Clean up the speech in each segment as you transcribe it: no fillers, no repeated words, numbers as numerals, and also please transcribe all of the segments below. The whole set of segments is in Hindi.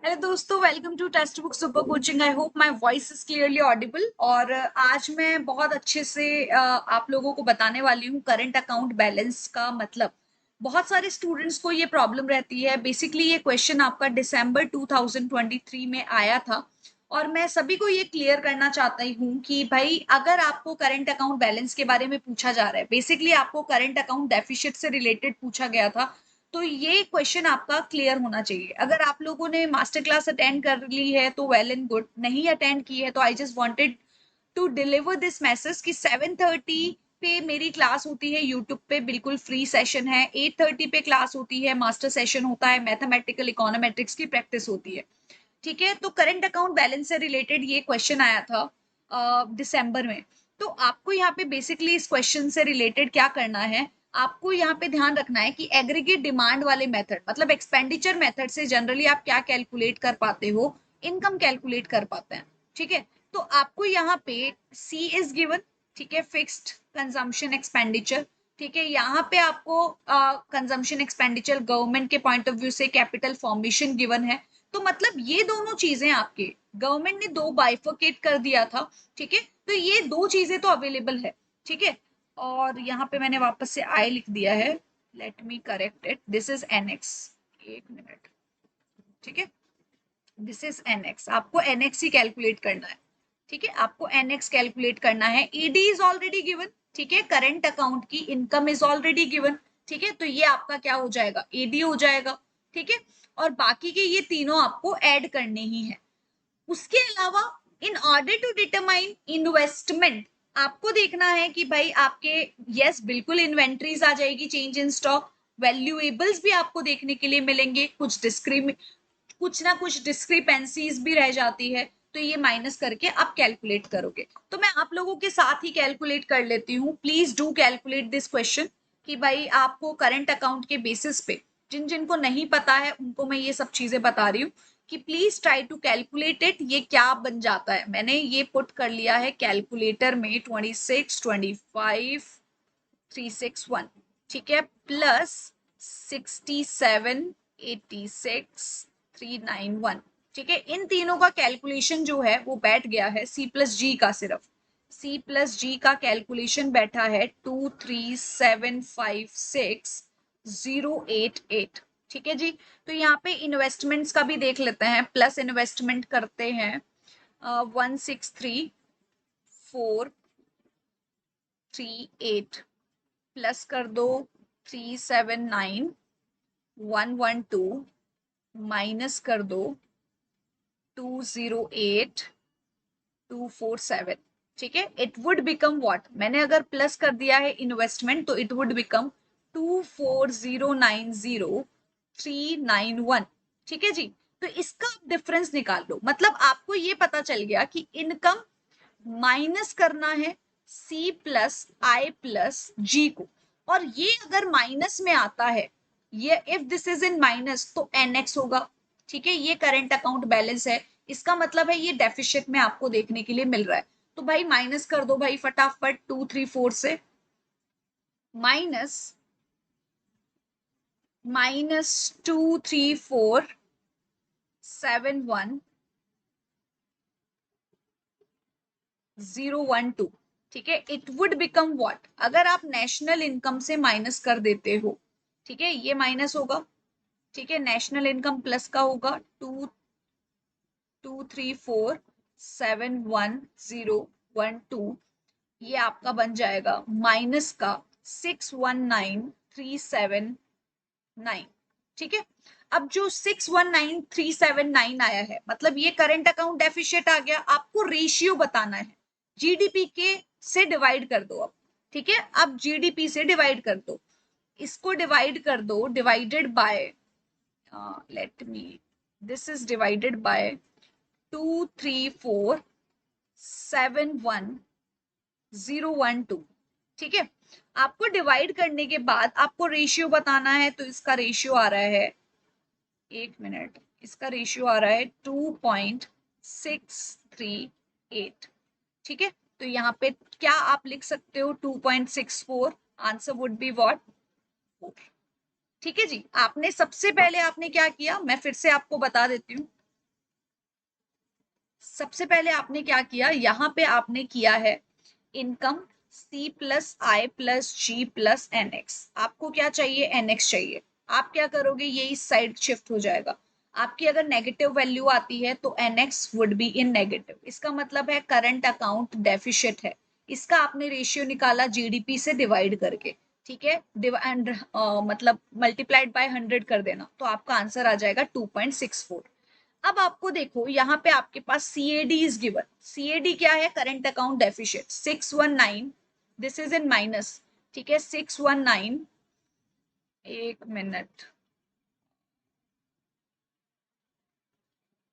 हेलो दोस्तों, welcome to text book super coaching. I hope my voice is clearly audible. और आज मैं बहुत अच्छे से आप लोगों को बताने वाली हूँ करंट अकाउंट बैलेंस का मतलब। बहुत सारे स्टूडेंट्स को ये प्रॉब्लम रहती है। बेसिकली ये क्वेश्चन आपका दिसंबर 2023 में आया था और मैं सभी को ये क्लियर करना चाहती हूँ कि भाई अगर आपको करंट अकाउंट बैलेंस के बारे में पूछा जा रहा है, बेसिकली आपको करंट अकाउंट डेफिसिट से रिलेटेड पूछा गया था, तो ये क्वेश्चन आपका क्लियर होना चाहिए। अगर आप लोगों ने मास्टर क्लास अटेंड कर ली है तो वेल एंड गुड, नहीं अटेंड की है तो I just wanted to deliver this message कि 7:30 पे मेरी क्लास होती है यूट्यूब पे, बिल्कुल फ्री सेशन है। 8:30 पे क्लास होती है, मास्टर सेशन होता है, मैथमेटिकल इकोनॉमेट्रिक्स की प्रैक्टिस होती है। ठीक है, तो करंट अकाउंट बैलेंस से रिलेटेड ये क्वेश्चन आया था दिसंबर में। तो आपको यहाँ पे बेसिकली इस क्वेश्चन से रिलेटेड क्या करना है, आपको यहाँ पे ध्यान रखना है कि एग्रीगेट डिमांड वाले मेथड मतलब एक्सपेंडिचर मेथड से जनरली आप क्या कैलकुलेट कर पाते हो, इनकम कैलकुलेट कर पाते हैं। ठीक है, तो आपको यहाँ पे सी इज गिवन, ठीक है, फिक्स्ड कंजम्पशन एक्सपेंडिचर। ठीक है, यहाँ पे आपको कंजम्पशन एक्सपेंडिचर गवर्नमेंट के पॉइंट ऑफ व्यू से कैपिटल फॉर्मेशन गिवन है। तो मतलब ये दोनों चीजें आपके गवर्नमेंट ने दो बाइफोकेट कर दिया था। ठीक है, तो ये दो चीजें तो अवेलेबल है। ठीक है, और यहाँ पे मैंने वापस से आई लिख दिया है, let me correct it, this is NX. एक मिनट, ठीक है, दिस इज एनएक्स, आपको एनएक्स ही कैलकुलेट करना है। ठीक है, आपको एनएक्स कैलकुलेट करना है। ईडी इज ऑलरेडी गिवन, ठीक है, करंट अकाउंट की इनकम इज ऑलरेडी गिवन। ठीक है, तो ये आपका क्या हो जाएगा, एडी हो जाएगा। ठीक है, और बाकी के ये तीनों आपको ऐड करने ही है। उसके अलावा in order to determine investment, आपको देखना है कि भाई आपके, यस बिल्कुल इन्वेंट्रीज आ जाएगी, चेंज इन स्टॉक, वैल्यूएबल्स भी आपको देखने के लिए मिलेंगे, कुछ ना कुछ डिस्क्रिपेंसीज भी रह जाती है, तो ये माइनस करके आप कैलकुलेट करोगे। तो मैं आप लोगों के साथ ही कैलकुलेट कर लेती हूँ, please do calculate this question कि भाई आपको करंट अकाउंट के बेसिस पे, जिन जिनको नहीं पता है उनको मैं ये सब चीजें बता रही हूँ कि please try to calculate it. ये क्या बन जाता है, मैंने ये पुट कर लिया है कैलकुलेटर में 26, 25, 361, ठीक है, प्लस 67, 86, 391। ठीक है, इन तीनों का कैलकुलेशन जो है वो बैठ गया है सी प्लस जी का, सिर्फ सी प्लस जी का कैलकुलेशन बैठा है 23756,088। ठीक है जी, तो यहाँ पे इन्वेस्टमेंट्स का भी देख लेते हैं, प्लस इन्वेस्टमेंट करते हैं 163,438, प्लस कर दो 379,112, माइनस कर दो 208,247। ठीक है, इट वुड बिकम व्हाट, मैंने अगर प्लस कर दिया है इन्वेस्टमेंट तो इट वुड बिकम 24090,391। ठीक है जी, तो इसका डिफरेंस निकाल लो, मतलब आपको ये पता चल गया कि इनकम माइनस करना है सी प्लस आई प्लस जी को, और ये अगर माइनस में आता है, ये if this is in minus तो एनएक्स होगा। ठीक है, ये करंट अकाउंट बैलेंस है, इसका मतलब है ये डेफिशिट में आपको देखने के लिए मिल रहा है। तो भाई माइनस कर दो भाई फटाफट 234 से, माइनस -23471,012। ठीक है, इट वुड बिकम व्हाट, अगर आप नेशनल इनकम से माइनस कर देते हो, ठीक है, ये माइनस होगा। ठीक है, नेशनल इनकम प्लस का होगा 23471,012, ये आपका बन जाएगा माइनस का 619,379। ठीक है, अब जो 619,379 आया है, मतलब ये करंट अकाउंट डेफिशिएट आ गया, आपको रेशियो बताना है, जीडीपी के से डिवाइड कर दो अब। ठीक है, अब जीडीपी से डिवाइड कर दो, इसको डिवाइड कर दो, divided by, let me, this is divided by 23471,012। ठीक है, आपको डिवाइड करने के बाद आपको रेशियो बताना है, तो इसका रेशियो आ रहा है, एक मिनट, इसका रेशियो आ रहा है 2.638। ठीक है, तो यहाँ पे क्या आप लिख सकते हो, 2.64, आंसर वुड बी व्हाट, 4। ठीक है जी, आपने सबसे पहले आपने क्या किया, मैं फिर से आपको बता देती हूँ, सबसे पहले आपने क्या किया, यहाँ पे आपने किया है इनकम C प्लस आई प्लस जी प्लस NX। आपको क्या चाहिए, NX चाहिए। आप क्या करोगे, ये इस साइड शिफ्ट हो जाएगा। आपकी अगर नेगेटिव वैल्यू आती है तो NX would be in negative. इसका मतलब है करंट अकाउंट डेफिशिट है। इसका आपने रेशियो निकाला GDP से डिवाइड करके, ठीक है, एंड मतलब मल्टीप्लाइड बाय 100 कर देना, तो आपका आंसर आ जाएगा 2.64। अब आपको देखो यहाँ पे आपके पास CAD इज गिवन। CAD क्या है, current account deficit 619, this is in minus, ठीक है, 619, एक मिनट,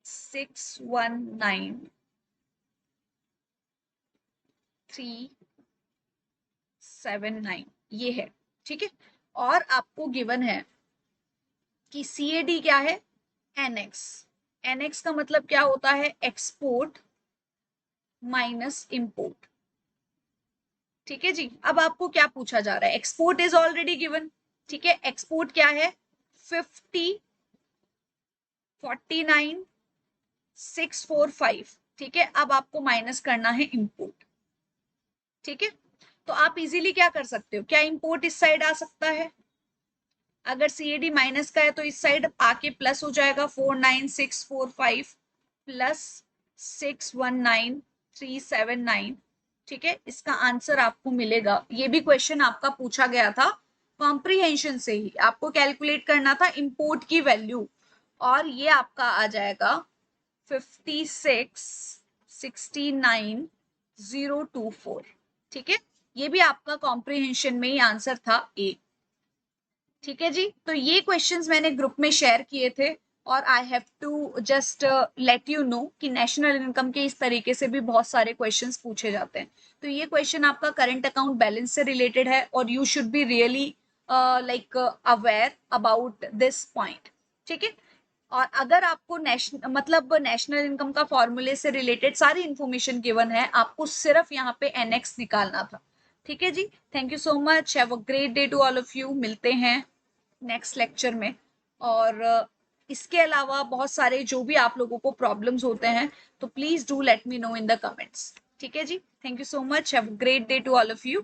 619,379 ये है, ठीक है। और आपको गिवन है कि CAD क्या है, NX। NX का मतलब क्या होता है, एक्सपोर्ट माइनस इंपोर्ट, ठीक है जी। अब आपको क्या पूछा जा रहा है, एक्सपोर्ट इज ऑलरेडी गिवन, ठीक है, एक्सपोर्ट क्या है 50, 49, 645, ठीक है। अब आपको माइनस करना है इंपोर्ट, ठीक है। तो आप इजीली क्या कर सकते हो, क्या इंपोर्ट इस साइड आ सकता है, अगर CAD माइनस का है तो इस साइड आके प्लस हो जाएगा, 49645 प्लस 619,379, ठीक है। इसका आंसर आपको मिलेगा, ये भी क्वेश्चन आपका पूछा गया था कॉम्प्रीहेंशन से ही, आपको कैलकुलेट करना था इंपोर्ट की वैल्यू, और ये आपका आ जाएगा 56,69,024, ठीक है। ये भी आपका कॉम्प्रीहेंशन में ही आंसर था ए, ठीक है जी। तो ये क्वेश्चंस मैंने ग्रुप में शेयर किए थे, और I have to just let you know कि नेशनल इनकम के इस तरीके से भी बहुत सारे क्वेश्चंस पूछे जाते हैं। तो ये क्वेश्चन आपका करंट अकाउंट बैलेंस से रिलेटेड है, और you should be really like aware about this point, ठीक है। और अगर आपको नेशनल इनकम का फॉर्मूले से रिलेटेड सारी इंफॉर्मेशन गिवन है, आपको सिर्फ यहाँ पे NX निकालना था, ठीक है जी। Thank you so much, have a great day to all of you, मिलते हैं नेक्स्ट लेक्चर में। और इसके अलावा बहुत सारे जो भी आप लोगों को प्रॉब्लम्स होते हैं, तो please do let me know in the comments, ठीक है जी। Thank you so much, have a great day to all of you.